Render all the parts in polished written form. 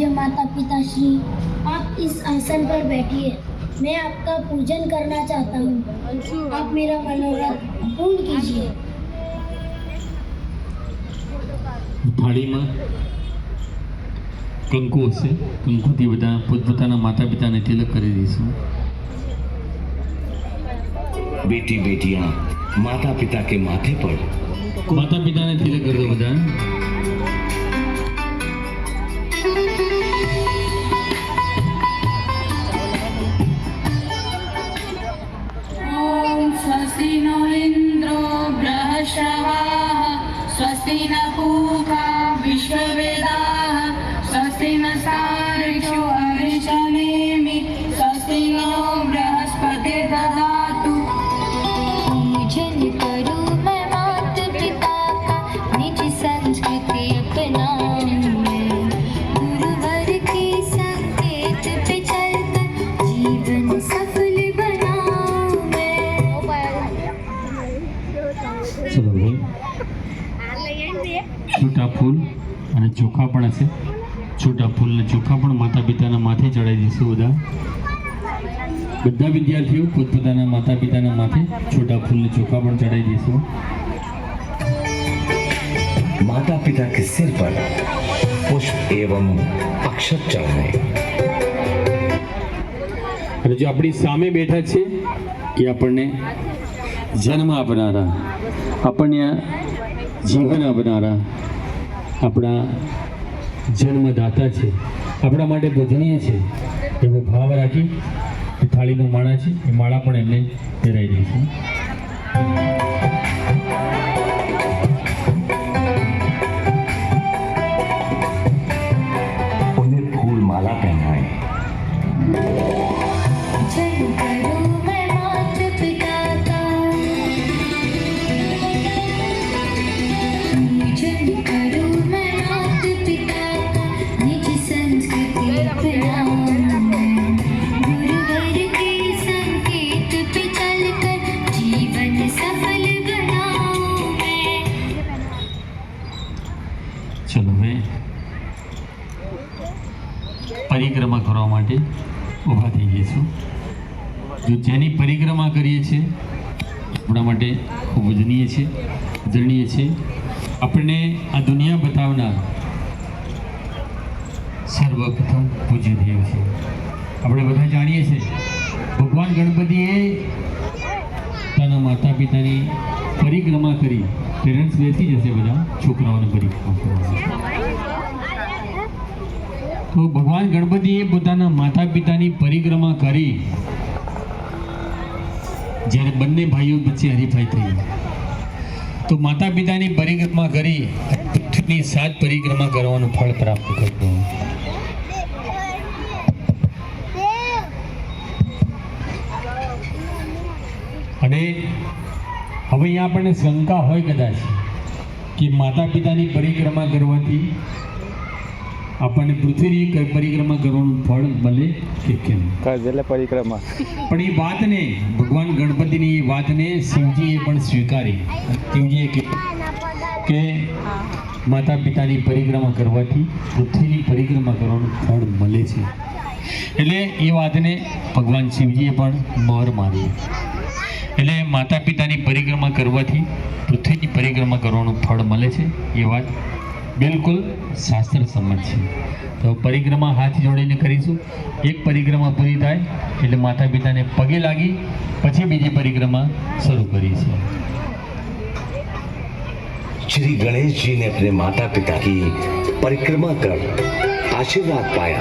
पूज्य माता पिता श्री, आप इस आसन पर बैठिए। मैं आपका पूजन करना चाहता हूँ। आप मेरा मनोरथ पूर्ण कीजिए। થાળીમાં કંકુ હશે, કંકુથી બધા પોતપોતાના માતા પિતાને તિલક કરી દઈશું. बेटी बेटियां माता पिता के माथे पर માતા પિતાને તિલક કરી દો બધા. स्वस्ति नो इंद्रो बृहस्पतिः स्वस्ति न पूषा विश्ववेदाः स्वस्ति न सार्क्ष्यो अरिष्टनेमि स्वस्ति नो बृहस्पतिर्दधातु। पूजन करूं मैं माता पिता का, निज संस्कृति अपनाऊं, गुरुवर के संकेत पे चलकर जीवन सफल बनाऊं मैं। ચલો ભાઈ, છૂટા ફૂલ અને ચોખા પણ હશે. છૂટા ફૂલ અને ચોખા પણ માતા પિતાના માથે ચડાવી દઈશું. બધા વિદ્યાર્થીઓ પોતપોતાના માતા પિતાના માથે છૂટા ફૂલ અને ચોખા પણ ચડાવી દઈશું. माता पिता के सिर पर पुष्प एवं अक्षत चढ़ाएं। અને જો આપણી સામે બેઠા છે એ આપણને જન્મ આપનારા, આપણને જીવન આપનારા આપણા જન્મદાતા છે, આપણા માટે પૂજનીય છે એવો ભાવ રાખી એ થાળીનો માળા છે એ માળા પણ એમને પહેરાવી દઈશું. उन्हें फूल माला पहनाएं। पूजन करूं मैं माता पिता का, पूजन करूं मैं माता पिता का, निज संस्कृति अपनाऊं मैं, गुरुवर के संकेत पे चलकर जीवन सफल बनाऊं मैं। ચલો હવે પરિક્રમા કરવા માટે ઊભા થઈ જઈશું. જો જેની પરિક્રમા કરીએ છીએ આપણા માટે ખૂબ પૂજનીય છે, આદરણીય છે. આપણને આ દુનિયા બતાવનાર સર્વપ્રથમ પૂજ્ય દેવ છે. આપણે બધા જાણીએ છીએ ભગવાન ગણપતિએ પોતાના માતા પિતાની પરિક્રમા કરી. પેરેન્ટ્સ બેસી જશે બધા છોકરાઓને પરિક્રમા કરવા. તો ભગવાન ગણપતિએ પોતાના માતા પિતાની પરિક્રમા કરી. જ્યારે બંને ભાઈઓ વચ્ચે હરીફાઈ થઈ તો માતા પિતાની પરિક્રમા કરી પૃથ્વીની 7 પરિક્રમા કરવાનું ફળ પ્રાપ્ત કર્યું. અને હવે અહીંયા આપણને શંકા હોય કદાચ કે માતા પિતાની પરિક્રમા કરવાથી આપણને પૃથ્વીની પરિક્રમા કરવાનું ફળ મળે કે કેમ? પરિક્રમા પણ એ વાતને ભગવાન ગણપતિની એ વાતને શિવજીએ પણ સ્વીકારી. શિવજીએ કે માતા પિતાની પરિક્રમા કરવાથી પૃથ્વીની પરિક્રમા કરવાનું ફળ મળે છે. એટલે એ વાતને ભગવાન શિવજીએ પણ મોહર મારી. એટલે માતા પિતાની પરિક્રમા કરવાથી પૃથ્વીની પરિક્રમા કરવાનું ફળ મળે છે એ વાત બિલકુલ શાસ્ત્ર સંમત છે. તો પરિક્રમા હાથ જોડીને કરીશું. એક પરિક્રમા પૂરી થાય એટલે માતા પિતાને પગે લાગી પછી બીજી પરિક્રમા શરૂ કરીશું. श्री गणेश जी ने अपने माता पिता की परिक्रमा कर आशीर्वाद पाया।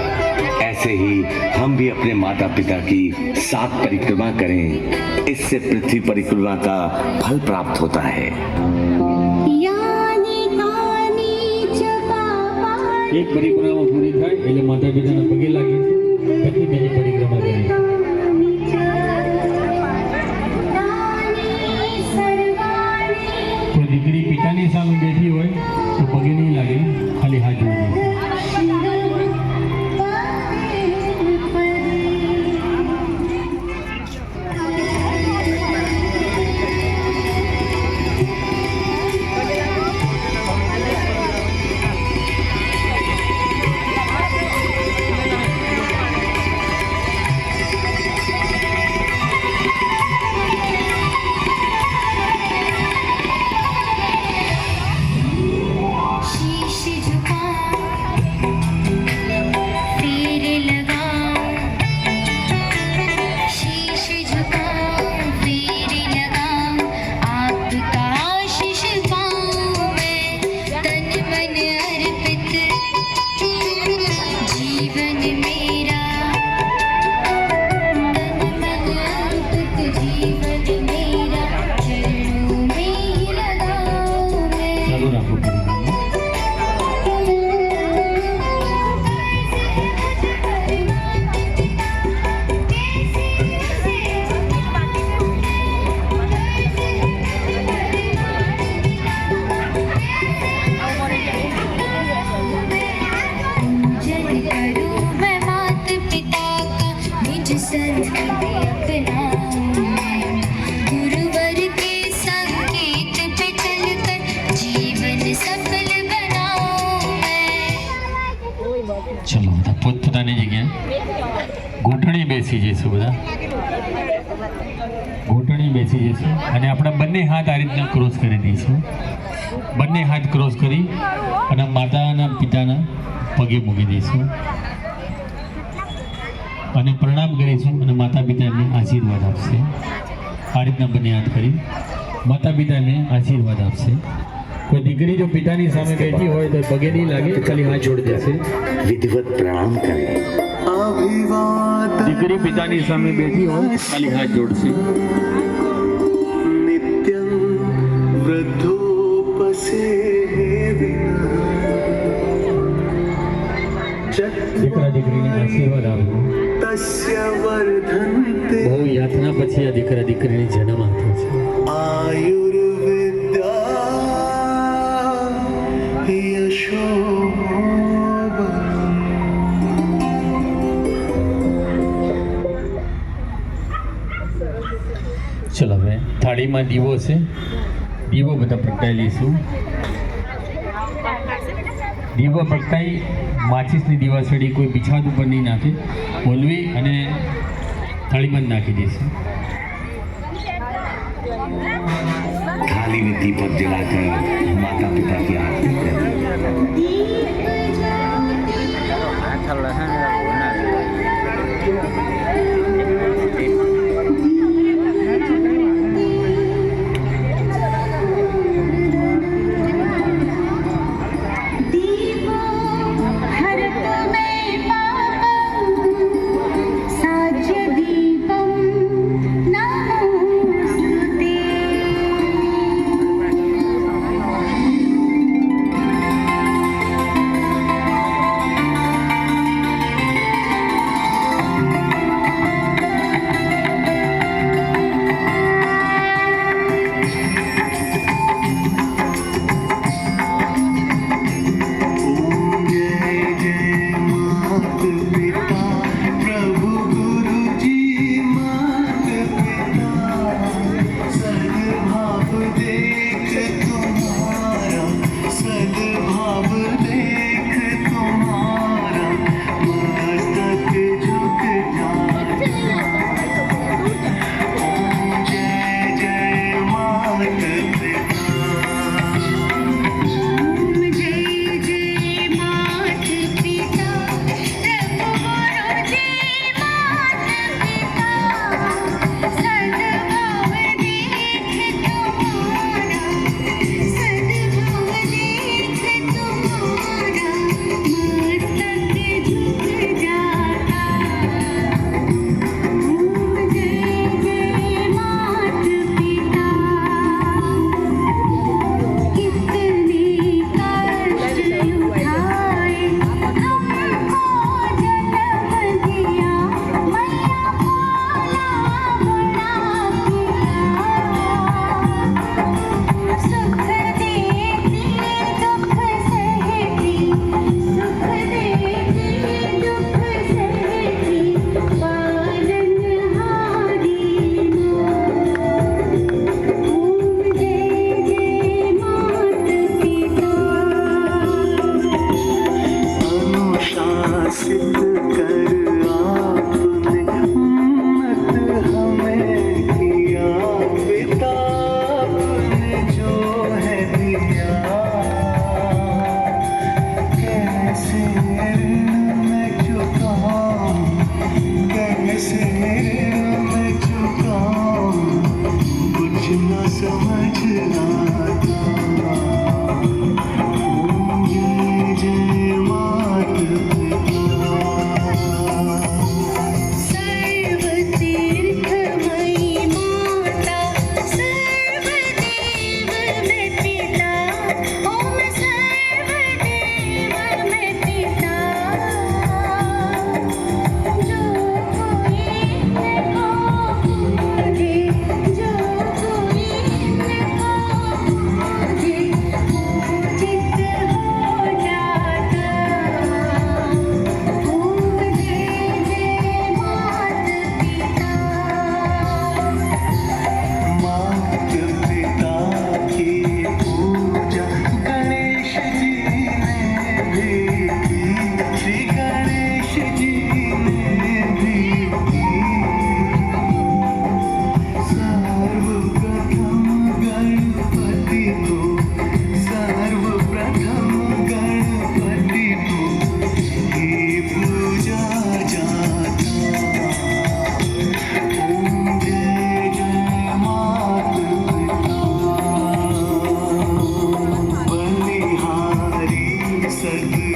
ऐसे ही हम भी अपने माता पिता की 7 परिक्रमा करें, इससे पृथ्वी परिक्रमा का फल प्राप्त होता है। એક પરિક્રમા પૂરી થાય એટલે માતા પિતાના પગે લાગી પછી બીજી પરિક્રમા કરી. કોઈ દીકરી પિતાની સામે બેઠી હોય તો પગે નહીં લાગે, ખાલી હાથ જોડી દે. पूजन करूं मैं माता पिता का, निज संस्कृति अपनाऊं मैं, गुरुवर के संकेत पे चलकर जीवन सफल बनाऊं मैं। ચલો બધા પોતપોતાની જગ્યાએ ઘૂંટણી બેસી જઈશું, બધા ઘૂંટણી બેસી જઈશું અને આપણા બંને હાથ આ રીતના ક્રોસ કરી દઈશું. બંને હાથ ક્રોસ કરી અને માતાના પિતાના પગે મૂકી દઈશું અને પ્રણામ કરીશું અને માતા પિતા એમને આશીર્વાદ આપશે. આ રીતના બંને હાથ કરી માતા પિતા એમને આશીર્વાદ આપશે. કોઈ દીકરી જો પિતાની સામે બેઠી હોય તો પગે નહીં લાગે, ખાલી હાથ જોડી દેશે. विधिवत प्रणाम करें. દીકરી પિતાની સામે બેઠી હોય ખાલી હાથ જોડશે. नित्यं वृद्धोपसेविना દીકરા દીકરીને આશીર્વાદ આપ્યો. तस्य वर्धन्ते બહુ યાતના પછી આ દીકરા દીકરીને જન્મ આપ્યો છે. आयुर्विद्या यशो ચલો હવે થાળીમાં દીવો છે, દીવો બધા પ્રગટાઈ લઈશું. દીવો પ્રગટાઈ માચીસની દીવાસળી કોઈ બિછાદ ઉપર નહીં નાખે, ઓલવી અને થાળીમાં જ નાખી દઈશું. थाली में दीपक जलाकर माता पिता की आरती करें. दीपो हरतु मे पापं, साज्य दीपं नमोऽस्तुते। सके